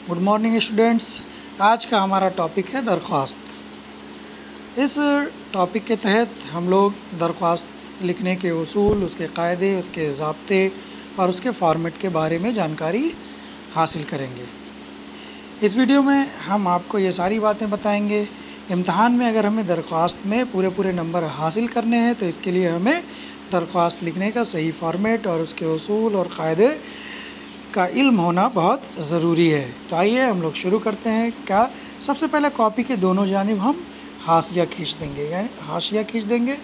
Good morning students. आज का हमारा टॉपिक है दरख्वास्त। इस टॉपिक के तहत हम लोग दरख्वास्त लिखने के उसूल, उसके क़ायदे, उसके ज़ाब्ते और उसके फॉर्मेट के बारे में जानकारी हासिल करेंगे। इस वीडियो में हम आपको ये सारी बातें बताएंगे। इम्तहान में अगर हमें दरख्वास्त में पूरे नंबर हासिल करने हैं तो इसके लिए हमें दरख्वास्त लिखने का सही फॉर्मेट और उसके उसूल और क़ायदे का इल्म होना बहुत ज़रूरी है। तो आइए हम लोग शुरू करते हैं। क्या सबसे पहले कॉपी के दोनों जानिब हम हाशिया खींच देंगे,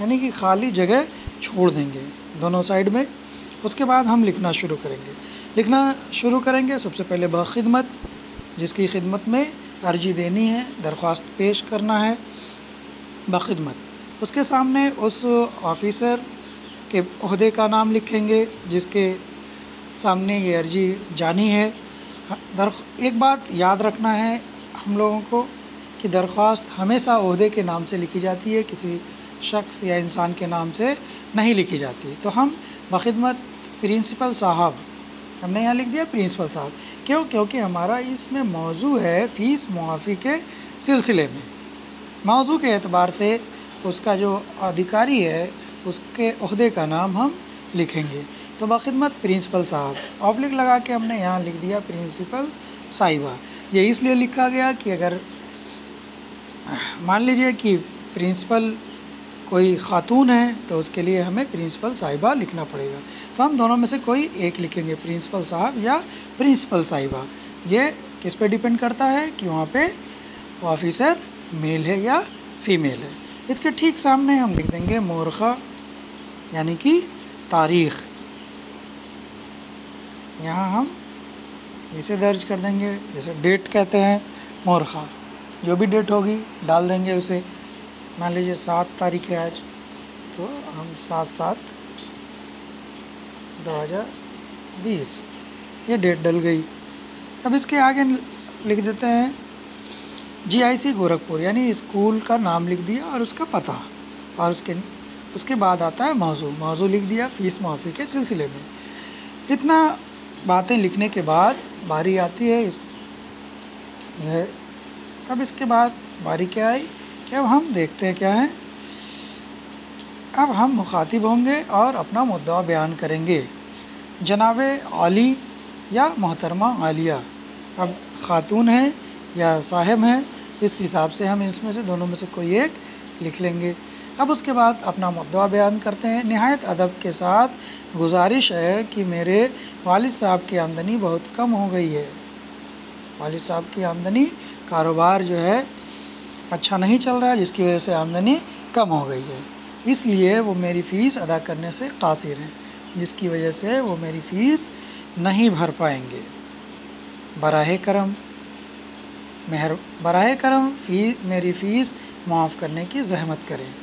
यानी कि खाली जगह छोड़ देंगे दोनों साइड में। उसके बाद हम लिखना शुरू करेंगे। सबसे पहले बखिदमत, जिसकी खिदमत में अर्जी देनी है, दरख्वास्त पेश करना है, बखिदमत। उसके सामने उस ऑफ़िसर के ओहदे का नाम लिखेंगे जिसके सामने ये अर्जी जानी है। एक बात याद रखना है हम लोगों को कि दरख्वास्त हमेशा ओहदे के नाम से लिखी जाती है, किसी शख्स या इंसान के नाम से नहीं लिखी जाती। तो हम बखिदमत प्रिंसिपल साहब, हमने यहाँ लिख दिया प्रिंसिपल साहब। क्यों? क्योंकि हमारा इसमें मौजू है फ़ीस मुआफ़ी के सिलसिले में। मौजू के एतबार से उसका जो अधिकारी है उसके ओहदे का नाम हम लिखेंगे। तो बखिदमत प्रिंसिपल साहब, ऑब्लिक लगा के हमने यहाँ लिख दिया प्रिंसिपल साहिबा। ये इसलिए लिखा गया कि अगर मान लीजिए कि प्रिंसिपल कोई ख़ातून है तो उसके लिए हमें प्रिंसिपल साहिबा लिखना पड़ेगा। तो हम दोनों में से कोई एक लिखेंगे, प्रिंसिपल साहब या प्रिंसिपल साहिबा। ये किस पे डिपेंड करता है कि वहाँ पे ऑफिसर मेल है या फीमेल है। इसके ठीक सामने हम लिख देंगे मोरखा, यानी कि तारीख़। यहाँ हम इसे दर्ज कर देंगे, जैसे डेट कहते हैं, मोरखा जो भी डेट होगी डाल देंगे उसे। मान लीजिए 7 तारीख है आज, तो हम 7/7/2020 ये डेट डल गई। अब इसके आगे लिख देते हैं GIC गोरखपुर, यानी स्कूल का नाम लिख दिया और उसका पता, और उसके बाद आता है मौजू लिख दिया फ़ीस मुआफ़ी के सिलसिले में। इतना बातें लिखने के बाद बारी आती है अब इसके बाद बारी क्या आई कि अब हम देखते हैं क्या है। अब हम मुखातिब होंगे और अपना मुद्दा बयान करेंगे। जनाबे आली या मोहतरमा आलिया, अब ख़ातून है या साहिब हैं, इस हिसाब से हम इसमें से दोनों में से कोई एक लिख लेंगे। अब उसके बाद अपना मुद्दा बयान करते हैं। निहायत अदब के साथ गुजारिश है कि मेरे वालिद साहब की आमदनी बहुत कम हो गई है। वालिद साहब की आमदनी, कारोबार जो है अच्छा नहीं चल रहा है, जिसकी वजह से आमदनी कम हो गई है, इसलिए वो मेरी फ़ीस अदा करने से कासिर हैं, जिसकी वजह से वो मेरी फ़ीस नहीं भर पाएंगे। बराहे करम मेरी फ़ीस माफ़ करने की ज़हमत करें।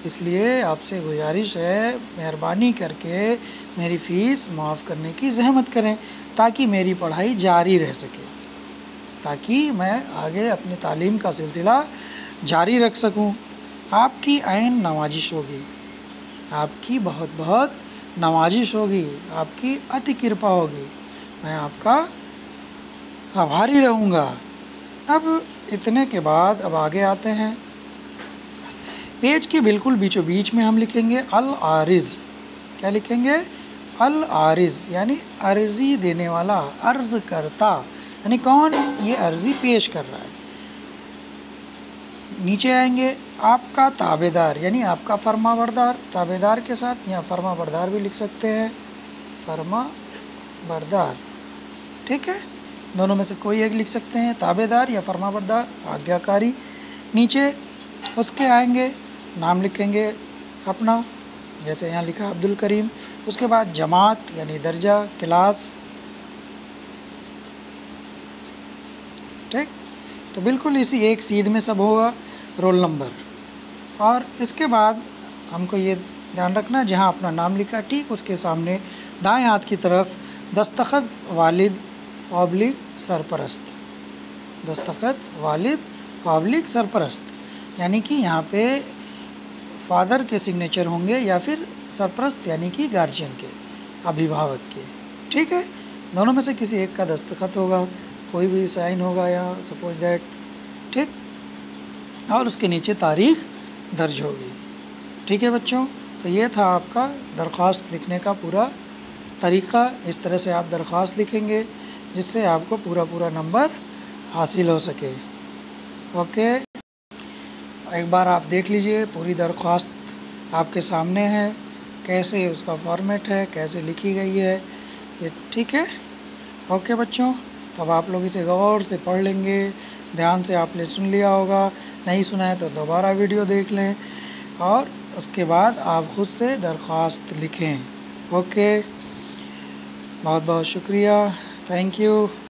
इसलिए आपसे गुजारिश है, मेहरबानी करके मेरी फ़ीस माफ़ करने की ज़हमत करें ताकि मेरी पढ़ाई जारी रह सके, ताकि मैं आगे अपनी तालीम का सिलसिला जारी रख सकूं। आपकी ऐन नवाजिश होगी, आपकी बहुत नवाजिश होगी, आपकी अति कृपा होगी, मैं आपका आभारी रहूँगा। अब इतने के बाद अब आगे आते हैं। पेज के बिल्कुल बीचों बीच में हम लिखेंगे अल आरिज़। क्या लिखेंगे? अल आरिज़, यानी अर्ज़ी देने वाला, अर्ज़ करता, यानी कौन ये अर्ज़ी पेश कर रहा है। नीचे आएंगे आपका ताबेदार, यानी आपका फर्मा बरदार। ताबेदार के साथ यहाँ फर्मा बरदार भी लिख सकते हैं, फर्मा बरदार, ठीक है, दोनों में से कोई एक लिख सकते हैं, ताबेदार या फर्मा बरदार, आज्ञाकारी। नीचे उसके आएंगे, नाम लिखेंगे अपना, जैसे यहाँ लिखा अब्दुल करीम। उसके बाद जमात यानी दर्जा, क्लास, ठीक। तो बिल्कुल इसी एक सीध में सब होगा, रोल नंबर। और इसके बाद हमको ये ध्यान रखना, जहाँ अपना नाम लिखा ठीक उसके सामने दाएं हाथ की तरफ दस्तखत वालिद ऑब्लिक सरपरस्त, दस्तखत वालिद ऑब्लिक सरपरस्त, यानी कि यहाँ पे फादर के सिग्नेचर होंगे या फिर सरपरस्त यानी कि गार्जियन के, अभिभावक के, ठीक है। दोनों में से किसी एक का दस्तखत होगा। कोई भी साइन होगा यहाँ, सपोज दैट, ठीक, और उसके नीचे तारीख दर्ज होगी। ठीक है बच्चों, तो ये था आपका दरख्वास्त लिखने का पूरा तरीक़ा। इस तरह से आप दरख्वास्त लिखेंगे जिससे आपको पूरा नंबर हासिल हो सके। ओके, एक बार आप देख लीजिए, पूरी दरख्वास्त आपके सामने है, कैसे उसका फॉर्मेट है, कैसे लिखी गई है ये, ठीक है। ओके बच्चों, तब आप लोग इसे गौर से पढ़ लेंगे, ध्यान से आपने सुन लिया होगा, नहीं सुना है तो दोबारा वीडियो देख लें और उसके बाद आप खुद से दरख्वास्त लिखें। ओके, बहुत बहुत शुक्रिया, थैंक यू।